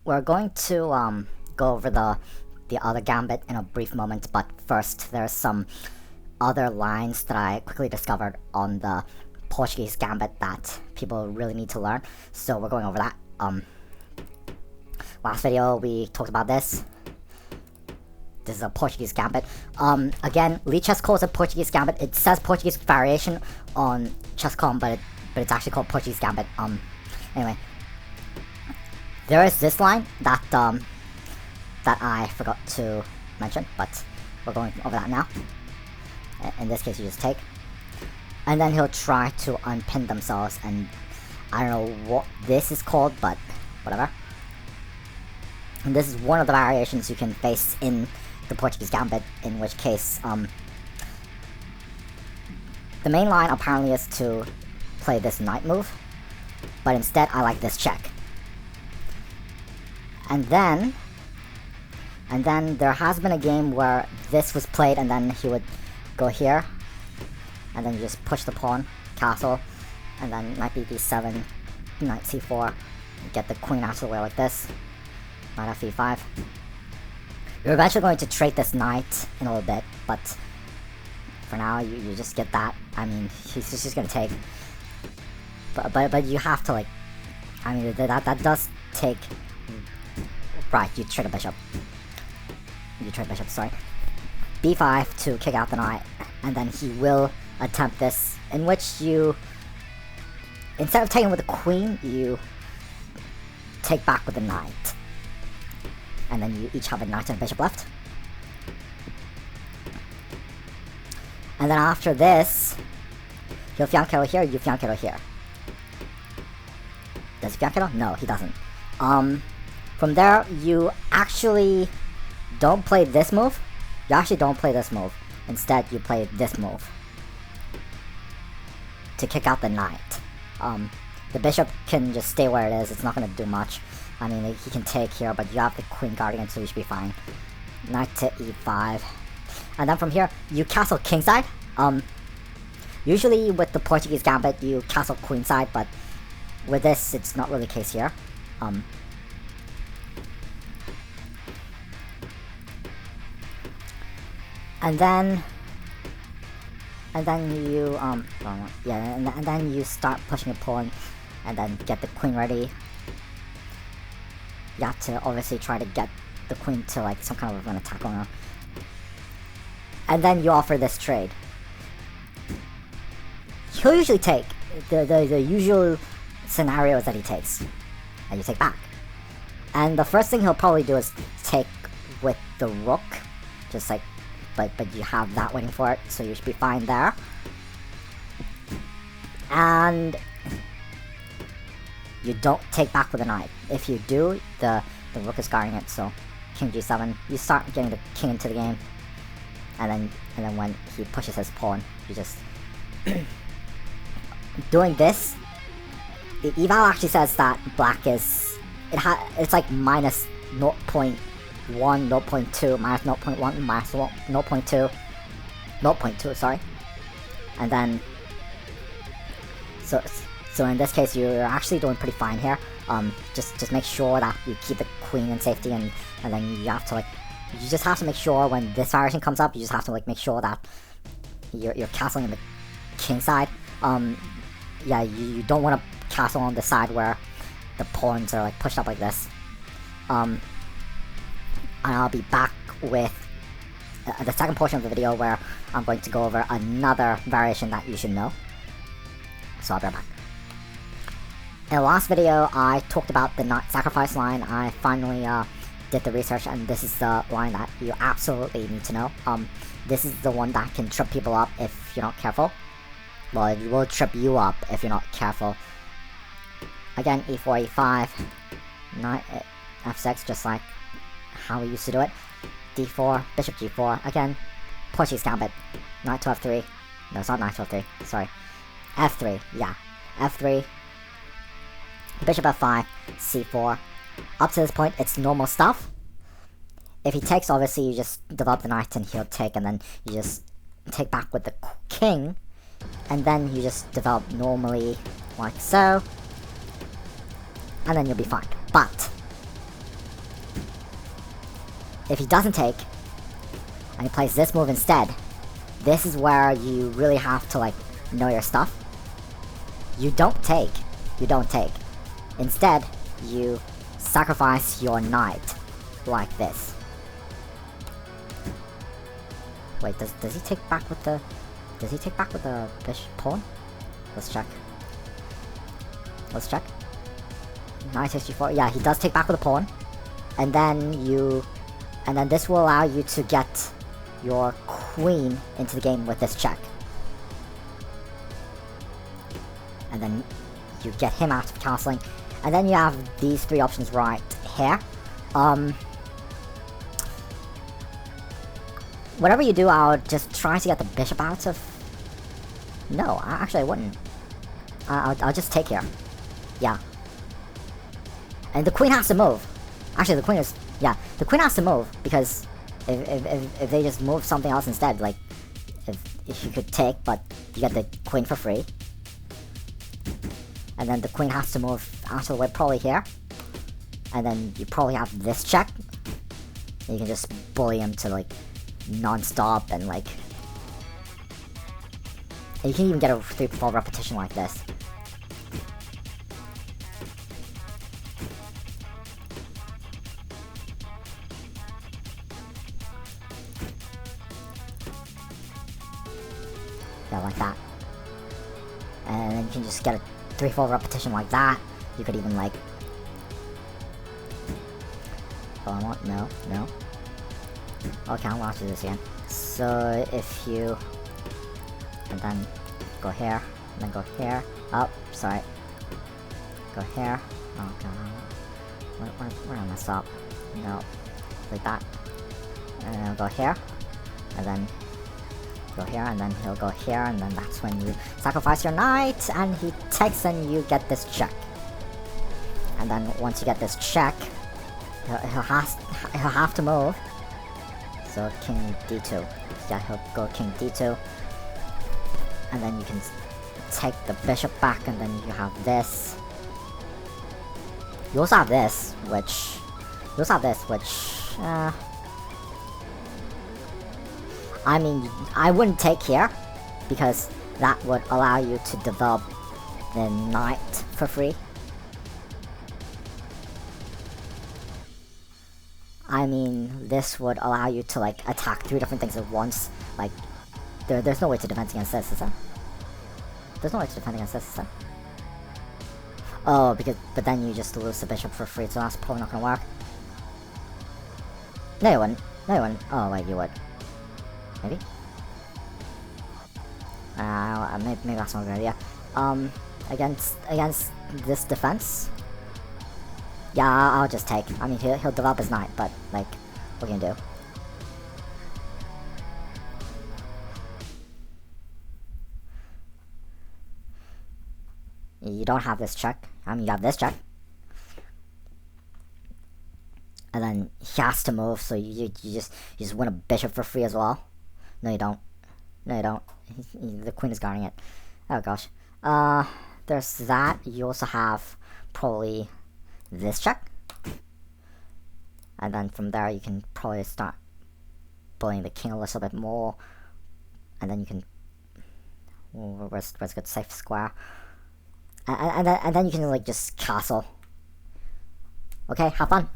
we're going to go over the other gambit in a brief moment, but first there's some other lines that I quickly discovered on the Portuguese Gambit that people really need to learn, so we're going over that. Last video we talked about this. This is a Portuguese Gambit. Again, Lee Chess calls it Portuguese Gambit. It says Portuguese variation on chess.com, but it's actually called Portuguese Gambit. Anyway, there is this line that that I forgot to mention, but we're going over that now. In this case, you just take, and then he'll try to unpin themselves, and I don't know what this is called, but whatever. And this is one of the variations you can face in the Portuguese Gambit, in which case, the main line apparently is to play this knight move, but instead I like this check. And then there has been a game where this was played, and then he would go here, and then you just push the pawn, castle, and then knight b7, knight c4, get the queen out of the way like this, knight f5. You're eventually going to trade this knight in a little bit, but for now you just get that. I mean, he's just gonna take, but you have to, like, I mean, that does take, right, you trade a bishop. You trade bishop, sorry. b5 to kick out the knight, and then he will attempt this, in which you, instead of taking with the queen, you take back with the knight. And then you each have a knight and a bishop left. And then after this, he'll fianchetto here, you fianchetto here. Does he fianchetto? No, he doesn't. From there, you actually don't play this move. You actually don't play this move. Instead, you play this move to kick out the knight. The bishop can just stay where it is. It's not going to do much. I mean, he can take here, but you have the queen guardian, so you should be fine. Knight to e5. And then from here, you castle kingside. Usually with the Portuguese Gambit, you castle queenside, but with this, it's not really the case here. And then you and then you start pushing a pawn, and then get the queen ready. You have to obviously try to get the queen to, like, some kind of an attack on her. And then you offer this trade. He'll usually take the usual scenarios that he takes, and you take back. And the first thing he'll probably do is take with the rook, just like. But you have that waiting for it, so you should be fine there. And you don't take back with a knight. If you do, the rook is guarding it, so king g7. You start getting the king into the game, and then when he pushes his pawn, you just doing this. The eval actually says that black is it's like minus 0.1, 0.2, minus 0.1, minus 0.2, 0.2, sorry. And then, so in this case, you're actually doing pretty fine here. Just make sure that you keep the queen in safety, and then you have to, like, you just have to make sure when this variation comes up, you just have to, like, make sure that you're castling in the king side. Yeah, you don't want to castle on the side where the pawns are, like, pushed up like this. And I'll be back with the second portion of the video where I'm going to go over another variation that you should know. So I'll be right back. In the last video, I talked about the knight sacrifice line. I finally did the research, and this is the line that you absolutely need to know. This is the one that can trip people up if you're not careful. Well, it will trip you up if you're not careful. Again, e4, e5, knight f6, just like how we used to do it. d4, bishop g4, again, Portuguese Gambit, knight to f3, no, it's not knight to f3, sorry, f3, yeah, f3, bishop f5, c4, up to this point, it's normal stuff. If he takes, obviously, you just develop the knight and he'll take, and then you just take back with the king, and then you just develop normally, like so, and then you'll be fine. But if he doesn't take, and he plays this move instead, this is where you really have to like know your stuff. You don't take. You don't take. Instead, you sacrifice your knight like this. Wait, does he take back with the bishop pawn? Let's check. Let's check. Knight takes g4. Yeah, he does take back with the pawn. And then this will allow you to get your queen into the game with this check. And then you get him out of castling. And then you have these three options right here. Whatever you do, I would just try to get the bishop out of... No, actually I wouldn't. I'll just take here. Yeah. And the queen has to move. Actually, the queen is... Yeah, the queen has to move, because if they just move something else instead, like... If you could take, but you get the queen for free. And then the queen has to move out of the way, probably here. And then you probably have this check. And you can just bully him to, like, non-stop, and, like... And you can even get a 3-4 repetition like this. Yeah, like that. And then you can just get a 3-4 repetition like that. You could even like... Oh, I want... No. Okay, I'm gonna do this again. So, if you... And then go here, and then go here. Oh, sorry. Go here. Oh god. Where am I stop? No. Like that. And then I'll go here. And then go here, and then he'll go here, and then that's when you sacrifice your knight, and he takes, and you get this check. And then once you get this check, he'll have to move. So king d2. Yeah, he'll go king d2. And then you can take the bishop back, and then you have this. You also have this, which... I mean, I wouldn't take here, because that would allow you to develop the knight for free. I mean, this would allow you to, like, attack 3 different things at once. Like, there's no way to defend against this, is there? There's no way to defend against this, is there? Oh, but then you just lose the bishop for free, so that's probably not gonna work. No, you wouldn't. Oh, wait, you would. Maybe? Maybe that's not a good idea. Against this defense? Yeah, I'll just take. I mean, he'll develop his knight, but, like, what can you do? You don't have this check. I mean, you have this check. And then he has to move, so you just win a bishop for free as well. No, you don't. The queen is guarding it. Oh gosh. There's that. You also have probably this check. And then from there you can probably start bullying the king a little bit more. And then you can... Where's a good safe square? And then you can, like, just castle. Okay, have fun.